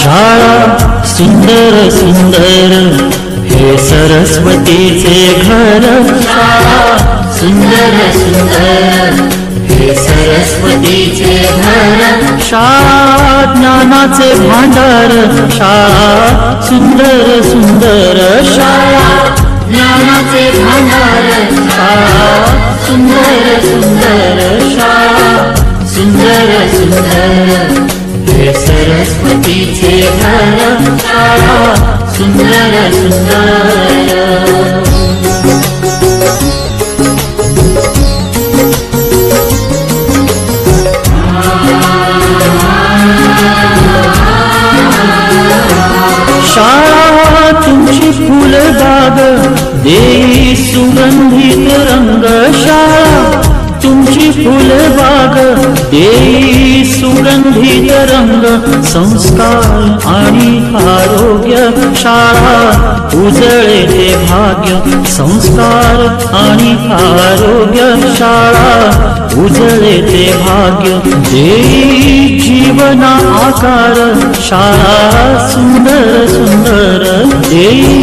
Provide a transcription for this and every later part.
शाळा सुंदर सुंदर हे सरस्वतीचे घर। शाळा सुंदर सुंदर हे सरस्वतीचे घर। शाळा ज्ञानाचे भांडार। शाळा सुंदर सुंदर शाळा ज्ञानाचे भांडार। शाळा सुंदर सुंदर शाळा सुंदर सुंदर हे सरस्वतीचे घर। शाळा सुंदर सुंदर। शाळा तुमची फुलबाग देई सुगंधित रंग। शाळा तुमची फुलबाग देई सुगंधित रंग। संस्कार आणि आरोग्य शाळा उजळे ते भाग्य। संस्कार आणि आरोग्य शाळा उजळे ते भाग्य। देई जीवना आकार शाळा सुंदर सुंदर देई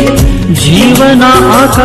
जीवना आकार।